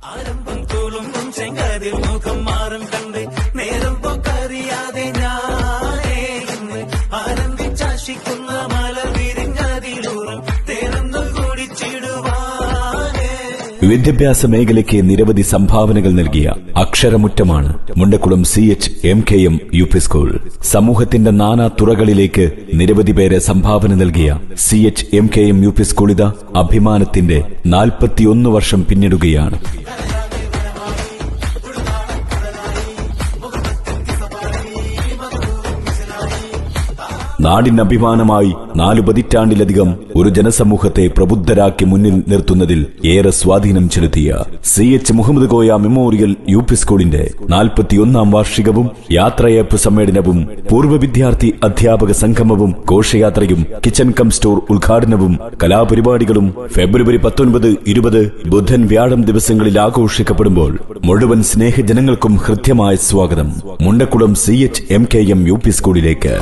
ആരംഭം തോളും ചെങ്കാതിൽ മുഖം മാറും കണ്ട് നേരം പോക്കറിയാതെ ഞാനേ ഇന്ന് ആനന്ദിച്ചാശിക്കുന്ന മല വിരിഞ്ഞതിലൂറും തേരൊന്നു കൂടിച്ചിടുവാനേ. വിദ്യാഭ്യാസ മേഖലയ്ക്ക് നിരവധി സംഭാവനകൾ നൽകിയ അക്ഷരമുറ്റമാണ് മുണ്ടക്കുളം CHMKM UP സ്കൂൾ. സമൂഹത്തിന്റെ നാനാ തുറകളിലേക്ക് നിരവധി പേരെ സംഭാവന നൽകിയ CHMKM UP സ്കൂൾ ഇതാ അഭിമാനത്തിന്റെ 41 വർഷം പിന്നിടുകയാണ്. നാടിന് അഭിമാനമായി 4 പതിറ്റാണ്ടിലധികം ഒരു ജനസമൂഹത്തെ പ്രബുദ്ധരാക്കി മുന്നിൽ നിർത്തുന്നതിൽ ഏറെ സ്വാധീനം ചെലുത്തിയ CH Muhammad Koya memorial UP സ്കൂളിന്റെ 41ാം വാർഷികവും യാത്രയയപ്പ് സമ്മേളനവും പൂർവ്വ വിദ്യാർത്ഥി അധ്യാപക സംഗമവും ഘോഷയാത്രയും കിച്ചൺ കം സ്റ്റോർ ഉദ്ഘാടനവും കലാപരിപാടികളും ഫെബ്രുവരി 19, 20 ബുധൻ വ്യാഴം ദിവസങ്ങളിൽ ആഘോഷിക്കപ്പെടുമ്പോൾ മുഴുവൻ സ്നേഹജനങ്ങൾക്കും ഹൃദ്യമായ സ്വാഗതം മുണ്ടക്കുളം CHMKM UP സ്കൂളിലേക്ക്.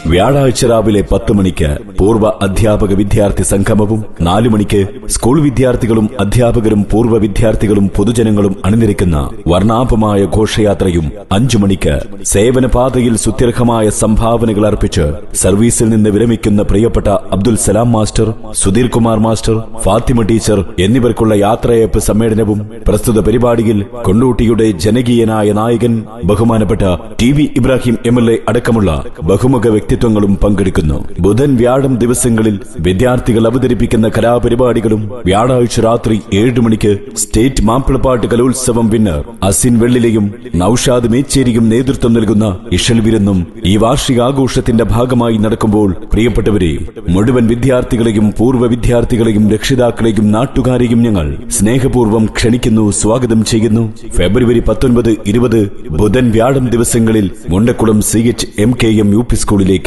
വ്യാഴാഴ്ച രാവിലെ 10 മണിക്ക് പൂർവ്വ അധ്യാപക വിദ്യാർത്ഥി സംഗമവും 4 മണിക്ക് സ്കൂൾ വിദ്യാർത്ഥികളും അധ്യാപകരും പൂർവ്വ വിദ്യാർത്ഥികളും പൊതുജനങ്ങളും അണിനിരക്കുന്ന വർണ്ണാഭമായ ഘോഷയാത്രയും 5 മണിക്ക് സേവനപാതയിൽ സുത്യർഹമായ സംഭാവനകൾ അർപ്പിച്ച് സർവീസിൽ നിന്ന് വിരമിക്കുന്ന പ്രിയപ്പെട്ട Abdul Salam master, Sudheer Kumar master, Fathima teacher എന്നിവർക്കുള്ള യാത്രയയപ്പ് സമ്മേളനവും പ്രസ്തുത പരിപാടിയിൽ കൊണ്ടോട്ടിയുടെ ജനകീയനായ നായകൻ ബഹുമാനപ്പെട്ട TV ഇബ്രാഹിം MLA അടക്കമുള്ള ബഹുമുഖ വ്യക്തിത്വങ്ങളും പങ്കെടുക്കുന്നു. ബുധൻ വ്യാഴം ദിവസങ്ങളിൽ വിദ്യാർത്ഥികൾ അവതരിപ്പിക്കുന്ന കലാപരിപാടികളും വ്യാഴാഴ്ച രാത്രി 7 മണിക്ക് സ്റ്റേറ്റ് മാപ്പിളപ്പാട്ട് കലോത്സവം വിന്നർ അസിൻ വെള്ളിലെയും നൌഷാദ് മേച്ചേരിയും നേതൃത്വം നൽകുന്ന ഇഷൽ വിരുന്നും ഈ വാർഷികാഘോഷത്തിന്റെ ഭാഗമായി നടക്കുമ്പോൾ പ്രിയപ്പെട്ടവരെ, മുഴുവൻ വിദ്യാർത്ഥികളെയും പൂർവ്വ വിദ്യാർത്ഥികളെയും രക്ഷിതാക്കളെയും നാട്ടുകാരെയും ഞങ്ങൾ സ്നേഹപൂർവ്വം ക്ഷണിക്കുന്നു, സ്വാഗതം ചെയ്യുന്നു. ഫെബ്രുവരി 19, 20 ബുധൻ വ്യാഴം ദിവസങ്ങളിൽ മുണ്ടക്കുളം CHMKM UP സ്കൂളിലേക്ക്.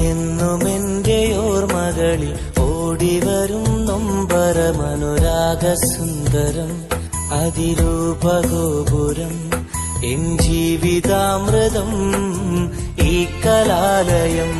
എന്നും എന്റെ ഓർമ്മകളിൽ ഓടിവരും നൊമ്പരമനുരാഗ സുന്ദരം അതിരൂപഗോപുരം എൻ ജീവിതാമൃതം ഈ കലാലയം.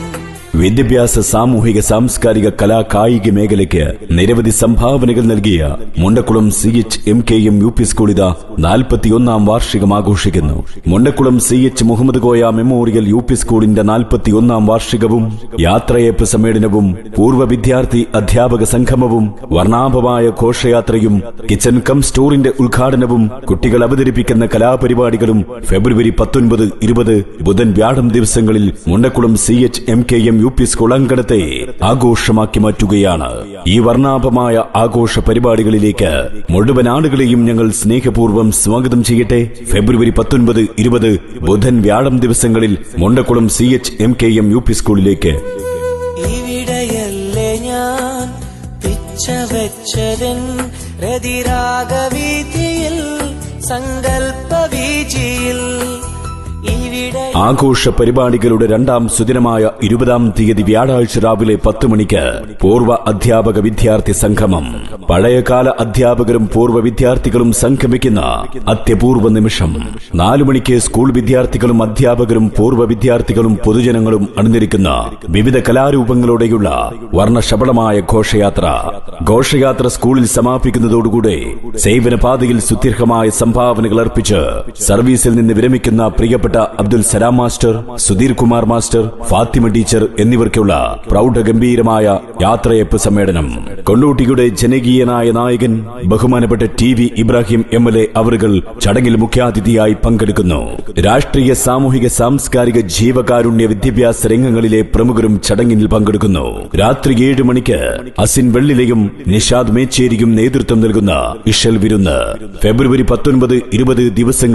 വിദ്യാഭ്യാസ, സാമൂഹിക, സാംസ്കാരിക, കലാ, കായിക മേഖലയ്ക്ക് നിരവധി സംഭാവനകൾ നൽകിയ മുണ്ടക്കുളം CHMKM UP സ്കൂൾ ഇതാ 41ാം വാർഷികം ആഘോഷിക്കുന്നു. Mundakkulam CH Muhammad Koya memorial UP സ്കൂളിന്റെ 41ാം വാർഷികവും യാത്രയയപ്പ് സമ്മേളനവും പൂർവ്വ വിദ്യാർത്ഥി അധ്യാപക സംഗമവും വർണ്ണാഭമായ ഘോഷയാത്രയും കിച്ചൺ കം സ്റ്റോറിന്റെ ഉദ്ഘാടനവും കുട്ടികൾ അവതരിപ്പിക്കുന്ന കലാപരിപാടികളും ഫെബ്രുവരി 19, 20 ബുധൻ വ്യാഴം ദിവസങ്ങളിൽ മുണ്ടക്കുളം CHMKM UP സ്കൂൾ അങ്കണത്തെ ആഘോഷമാക്കി മാറ്റുകയാണ്. ഈ വർണ്ണാഭമായ ആഘോഷ പരിപാടികളിലേക്ക് മുഴുവൻ ആളുകളെയും ഞങ്ങൾ സ്നേഹപൂർവ്വം സ്വാഗതം ചെയ്യട്ടെ. ഫെബ്രുവരി 19, 20 ബുധൻ വ്യാഴം ദിവസങ്ങളിൽ മുണ്ടക്കുളം CHMKM UP സ്കൂളിലേക്ക്. ഇവിടെയല്ലേ ഞാൻ പിച്ച വെച്ചതൻ രതിരാഗവീതിയിൽ സങ്കൽപ്പ വീജിയിൽ. ആഘോഷ പരിപാടികളുടെ 2ാം സുദിനമായ 20ാം തീയതി വ്യാഴാഴ്ച രാവിലെ 10 മണിക്ക് പൂർവ്വ അധ്യാപക വിദ്യാർത്ഥി സംഗമം. പഴയകാല അധ്യാപകരും പൂർവ്വ വിദ്യാർത്ഥികളും സംഗമിക്കുന്ന അത്യപൂർവ നിമിഷം. 4 മണിക്ക് സ്കൂൾ വിദ്യാർത്ഥികളും അധ്യാപകരും പൂർവ്വ വിദ്യാർത്ഥികളും പൊതുജനങ്ങളും അണിനിരക്കുന്ന വിവിധ കലാരൂപങ്ങളോടെയുള്ള വർണ്ണശബളമായ ഘോഷയാത്ര. ഘോഷയാത്ര സ്കൂളിൽ സമാപിക്കുന്നതോടുകൂടെ സേവനപാതയിൽ സുത്യർഹമായ സംഭാവനകൾ അർപ്പിച്ച് സർവീസിൽ നിന്ന് വിരമിക്കുന്ന പ്രിയപ്പെട്ട Abdul Salam master, Sudheer Kumar master, Fathima teacher എന്നിവർക്കുള്ള പ്രൗഢഗംഭീരമായ യാത്രയയപ്പ് സമ്മേളനം. കൊണ്ടോട്ടിയുടെ ജനകീയനായ നായകൻ ബഹുമാനപ്പെട്ട TV ഇബ്രാഹിം MLA അവറുകൾ ചടങ്ങിൽ മുഖ്യാതിഥിയായി പങ്കെടുക്കുന്നു. രാഷ്ട്രീയ, സാമൂഹിക, സാംസ്കാരിക, ജീവകാരുണ്യ, വിദ്യാഭ്യാസ രംഗങ്ങളിലെ പ്രമുഖരും ചടങ്ങിൽ പങ്കെടുക്കുന്നു. രാത്രി 7 മണിക്ക് അസിൻ വെള്ളിലെയും നിഷാദ് മേച്ചേരിയും നേതൃത്വം നൽകുന്ന ഇഷൽ വിരുന്ന് ഫെബ്രുവരി 19, 20 ദിവസങ്ങൾ